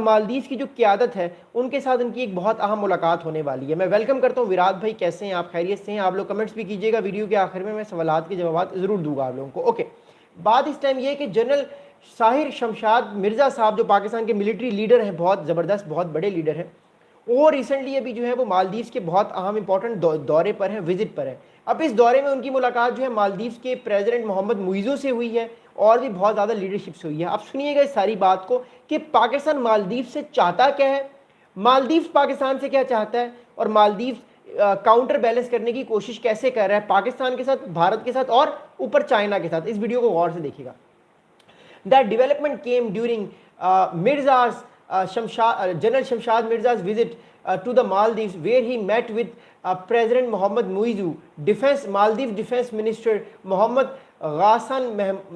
मालदीव की जो क़यादत है उनके साथ उनकी एक बहुत अहम मुलाकात होने वाली है। मैं वेलकम करता हूँ विराट भाई, कैसे हैं आप? खैरियत से हैं? आप लोग कमेंट्स भी कीजिएगा, वीडियो के आखिर में मैं सवालात के जवाब ज़रूर दूंगा आप लोगों को। ओके, बात इस टाइम ये है कि जनरल साहिर शमशाद मिर्ज़ा साहब जो पाकिस्तान के मिलिट्री लीडर हैं, बहुत ज़बरदस्त बहुत बड़े लीडर हैं, वो रिसेंटली अभी जो है वो मालदीव के बहुत अहम इंपॉर्टेंट दौरे पर हैं, विजिट पर हैं। अब इस दौरे में उनकी मुलाकात जो है मालदीव के प्रेसिडेंट मोहम्मद मुइज़ो से हुई है और भी बहुत ज़्यादा लीडरशिप से हुई है। अब सुनिएगा इस सारी बात को कि पाकिस्तान मालदीव से चाहता क्या है, मालदीव पाकिस्तान से क्या चाहता है, और मालदीव काउंटर बैलेंस करने की कोशिश कैसे कर रहा है पाकिस्तान के साथ, भारत के साथ और ऊपर चाइना के साथ। इस वीडियो को गौर से देखिएगा। That development came during Mirza's General Shamshad Mirza's visit to the Maldives, where he met with President Mohammed Muizzu, Maldives Defense Minister Mohammed Ghassan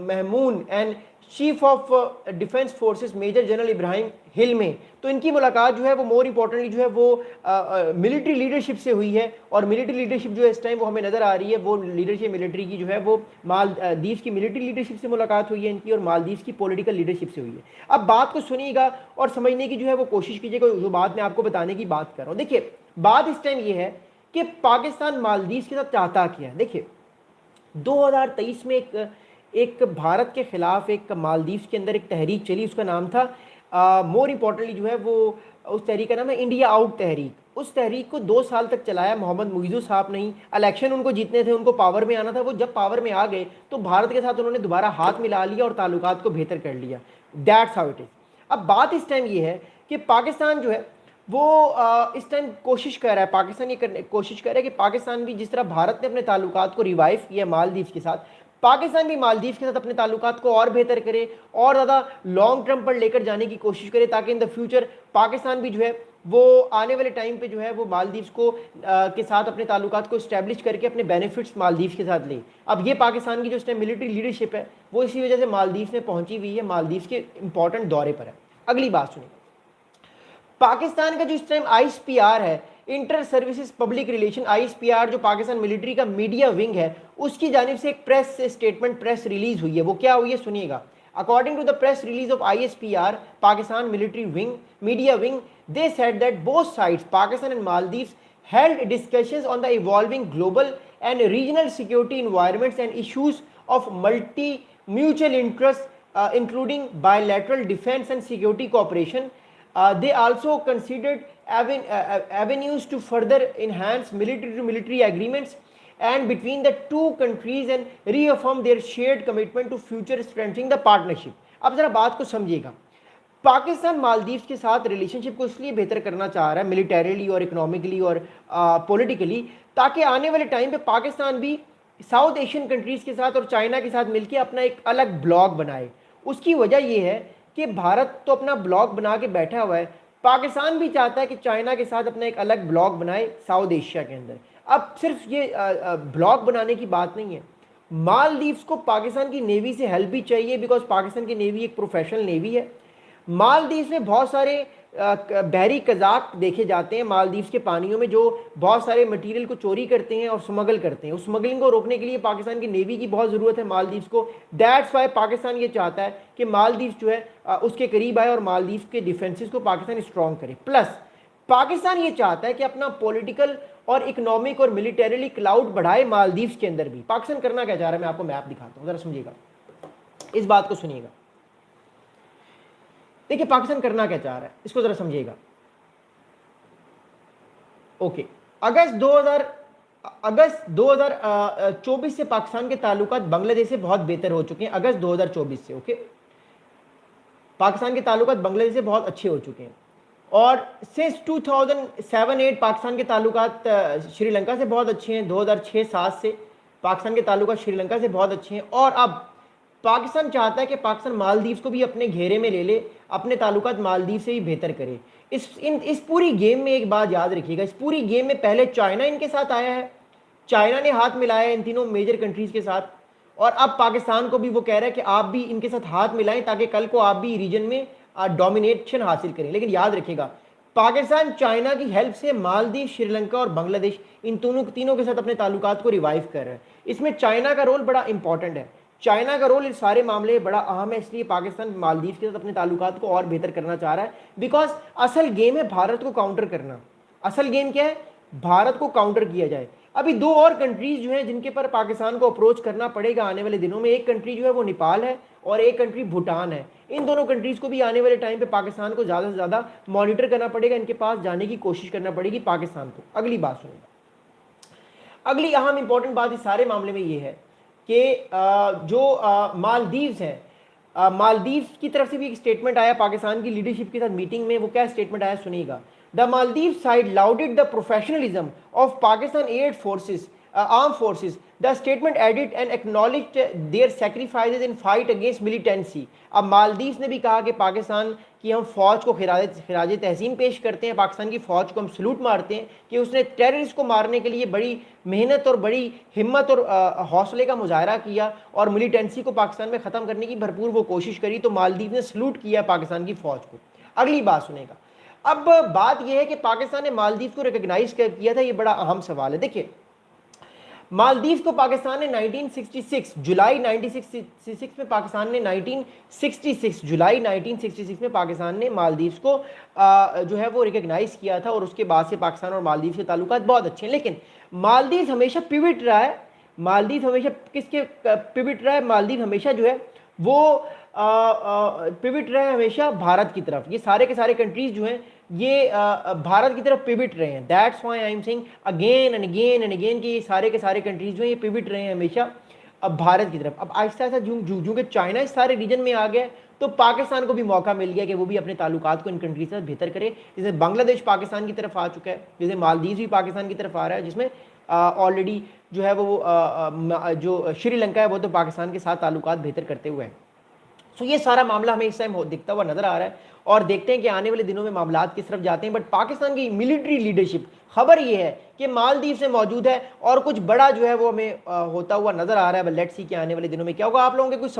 Mahmoon, and chief of defence forces major general Ibrahim Hilmy. तो इनकी मुलाकात जो है वो more importantly जो है वो military leadership से हुई है, और मिलिट्री लीडरशिप जो है इस टाइम वो हमें नज़र आ रही है, वो लीडरशिप मिलिट्री की जो है वो मालदीव की मिलिट्री लीडरशिप से मुलाकात हुई है इनकी, और मालदीव की पॉलिटिकल लीडरशिप से हुई है। अब बात को सुनिएगा और समझने की जो है वो कोशिश कीजिएगा, जो बात मैं आपको बताने की बात कर रहा हूँ। देखिए, बात इस टाइम ये है कि पाकिस्तान मालदीव के साथ चाहता क्या है। देखिए, 2023 में एक भारत के ख़िलाफ़ एक मालदीव के अंदर एक तहरीक चली, उसका नाम था मोर इम्पॉर्टेंटली जो है वो उस तहरीक का नाम है इंडिया आउट तहरीक। उस तहरीक को 2 साल तक चलाया मोहम्मद मुइज़ू साहब नहीं। इलेक्शन उनको जीतने थे, उनको पावर में आना था। वो जब पावर में आ गए तो भारत के साथ उन्होंने दोबारा हाथ मिला लिया और ताल्लुकात को बेहतर कर लिया। That's how it is. अब बात इस टाइम ये है कि पाकिस्तान जो है वो इस टाइम कोशिश कर रहा है, पाकिस्तान ये कोशिश कर रहा है कि पाकिस्तान भी, जिस तरह भारत ने अपने ताल्लुकात को रिवाइव किया मालदीव के साथ, पाकिस्तान भी मालदीव के साथ अपने ताल्लुकात को और बेहतर करे और ज़्यादा लॉन्ग टर्म पर लेकर जाने की कोशिश करे, ताकि इन द फ्यूचर पाकिस्तान भी जो है वो आने वाले टाइम पे जो है वो मालदीव को के साथ अपने ताल्लुकात को इस्टेब्लिश करके अपने बेनिफिट्स मालदीव के साथ ले। अब ये पाकिस्तान की जो इस टाइम मिलिट्री लीडरशिप है वो इसी वजह से मालदीव में पहुंची हुई है, मालदीव के इंपॉर्टेंट दौरे पर है। अगली बात सुनिए, पाकिस्तान का जो इस टाइम ISPR है, inter services public relation, ISPR जो पाकिस्तान मिलिट्री का मीडिया विंग है, उसकी जानिब से एक प्रेस स्टेटमेंट, प्रेस रिलीज हुई है। वो क्या हुई है सुनिएगा। According to the press release of ISPR Pakistan military wing media wing, they said that both sides Pakistan and Maldives held discussions on the evolving global and regional security environments and issues of mutual interest, including bilateral defense and security cooperation. They also considered avenues to further enhance military to military agreements and between the two countries and reaffirm their shared commitment to future strengthening the partnership. अब जरा बात को समझिएगा। पाकिस्तान मालदीव के साथ relationship को इसलिए बेहतर करना चाह रहा है मिलिटरीली और इकोनॉमिकली और पॉलिटिकली, ताकि आने वाले टाइम पे पाकिस्तान भी साउथ एशियन कंट्रीज़ के साथ और चाइना के साथ मिलकर अपना एक अलग ब्लॉक बनाए। उसकी वजह यह है कि भारत तो अपना ब्लॉक बना के बैठा हुआ है, पाकिस्तान भी चाहता है कि चाइना के साथ अपना एक अलग ब्लॉक बनाए साउथ एशिया के अंदर। अब सिर्फ ये ब्लॉक बनाने की बात नहीं है, मालदीव्स को पाकिस्तान की नेवी से हेल्प भी चाहिए, बिकॉज पाकिस्तान की नेवी एक प्रोफेशनल नेवी है। मालदीव्स में बहुत सारे बहरी कज़ाक देखे जाते हैं मालदीव्स के पानियों में, जो बहुत सारे मटेरियल को चोरी करते हैं और स्मगल करते हैं। उस स्मगलिंग को रोकने के लिए पाकिस्तान की नेवी की बहुत ज़रूरत है मालदीव्स को। दैट्स वाई पाकिस्तान ये चाहता है कि मालदीव्स जो है उसके करीब आए और मालदीव्स के डिफेंसेस को पाकिस्तान स्ट्रॉन्ग करे। प्लस पाकिस्तान ये चाहता है कि अपना पॉलिटिकल और इकोनॉमिक और मिलिटरीली क्लाउड बढ़ाए मालदीव्स के अंदर भी। पाकिस्तान करना क्या चाह रहा है, मैं आपको मैप दिखाता हूँ, ज़रा समझिएगा, इस बात को सुनिएगा। देखिए पाकिस्तान करना क्या चाह रहा है, इसको जरा समझिएगा। ओके, अगस्त 2024 से पाकिस्तान के ताल्लुकात बांग्लादेश से बहुत बेहतर हो चुके हैं। अगस्त 2024 से ओके, पाकिस्तान के ताल्लुकात बांग्लादेश से बहुत अच्छे हो चुके हैं। और सिंस 2007-8 पाकिस्तान के ताल्लुकात श्रीलंका से बहुत अच्छे हैं। 2006-7 से पाकिस्तान के ताल्लुकात श्रीलंका से बहुत अच्छे हैं। और अब पाकिस्तान चाहता है कि पाकिस्तान मालदीव्स को भी अपने घेरे में ले ले, अपने ताल्लुकात मालदीव से ही बेहतर करे। इस पूरी गेम में एक बात याद रखिएगा, इस पूरी गेम में पहले चाइना इनके साथ आया है, चाइना ने हाथ मिलाया है इन तीनों मेजर कंट्रीज़ के साथ, और अब पाकिस्तान को भी वो कह रहा है कि आप भी इनके साथ हाथ मिलाएं ताकि कल को आप भी रीजन में डोमिनेशन हासिल करें। लेकिन याद रखिएगा, पाकिस्तान चाइना की हेल्प से मालदीव, श्रीलंका और बांग्लादेश इन तीनों के साथ अपने ताल्लुकात को रिवाइव कर रहा है। इसमें चाइना का रोल बड़ा इंपॉर्टेंट है। चाइना का रोल इस सारे मामले में बड़ा अहम है, इसलिए पाकिस्तान मालदीव के साथ अपने ताल्लुकात को और बेहतर करना चाह रहा है। बिकॉज असल गेम है भारत को काउंटर करना। असल गेम क्या है? भारत को काउंटर किया जाए। अभी दो और कंट्रीज जो हैं जिनके पर पाकिस्तान को अप्रोच करना पड़ेगा आने वाले दिनों में, एक कंट्री जो है वो नेपाल है और एक कंट्री भूटान है। इन दोनों कंट्रीज को भी आने वाले टाइम पे पाकिस्तान को ज़्यादा से ज़्यादा मॉनिटर करना पड़ेगा, इनके पास जाने की कोशिश करना पड़ेगी पाकिस्तान को। अगली बात सुनिए, अगली अहम इंपॉर्टेंट बात इस सारे मामले में ये है कि जो मालदीव्स हैं, मालदीव्स की तरफ से भी एक स्टेटमेंट आया पाकिस्तान की लीडरशिप के साथ मीटिंग में। वो क्या स्टेटमेंट आया सुनिएगा। The Maldives side lauded the professionalism of Pakistan air forces, armed forces. The statement added and acknowledged their sacrifices in fight against militancy. अब मालदीव ने भी कहा कि पाकिस्तान की हम फौज को खिराज तहसीन पेश करते हैं, पाकिस्तान की फौज को हम सलूट मारते हैं कि उसने टेररिस्ट को मारने के लिए बड़ी मेहनत और बड़ी हिम्मत और हौसले का मुजाहरा किया और मिलिटेंसी को पाकिस्तान में ख़त्म करने की भरपूर वो कोशिश करी। तो मालदीव ने सलूट किया पाकिस्तान की फौज को। अगली बात सुनेगा। अब बात यह है कि पाकिस्तान ने मालदीव को रिकग्नाइज किया था, ये बड़ा अहम सवाल है। देखिए, मालदीव को पाकिस्तान ने 1966 जुलाई 1966 में पाकिस्तान ने 1966 जुलाई 1966 में पाकिस्तान ने मालदीव को जो है वो रिकग्नाइज किया था और उसके बाद से पाकिस्तान और मालदीव के ताल्लुकात बहुत अच्छे हैं। लेकिन मालदीव हमेशा पिवट रहा है। मालदीव हमेशा किसके पिवट रहा है? मालदीव हमेशा जो है वो पिवट रहे हैं हमेशा भारत की तरफ। ये सारे के सारे कंट्रीज जो हैं ये भारत की तरफ पिवट रहे हैं। That's why I am saying again and again and again कि ये सारे के सारे कंट्रीज जो हैं ये पिवट रहे हैं हमेशा अब भारत की तरफ। अब आहिस्ता आहिस्ता जूं कि चाइना इस सारे रीजन में आ गया तो पाकिस्तान को भी मौका मिल गया कि वो भी अपने ताल्लुकात को इन कंट्रीज से बेहतर करे। जैसे बांग्लादेश पाकिस्तान की तरफ आ चुका है, जैसे मालदीव भी पाकिस्तान की तरफ आ रहा है, जिसमें ऑलरेडी जो है वो जो श्रीलंका है वो तो पाकिस्तान के साथ ताल्लुकात बेहतर करते हुए हैं। तो ये सारा मामला हमें इस टाइम दिखता हुआ नजर आ रहा है और देखते हैं कि आने वाले दिनों में मामला किस तरफ जाते हैं। बट पाकिस्तान की मिलिट्री लीडरशिप, खबर ये है कि मालदीव से मौजूद है और कुछ बड़ा जो है वो हमें होता हुआ नजर आ रहा है। लेट्स सी कि आने वाले दिनों में क्या होगा। आप लोगों के कुछ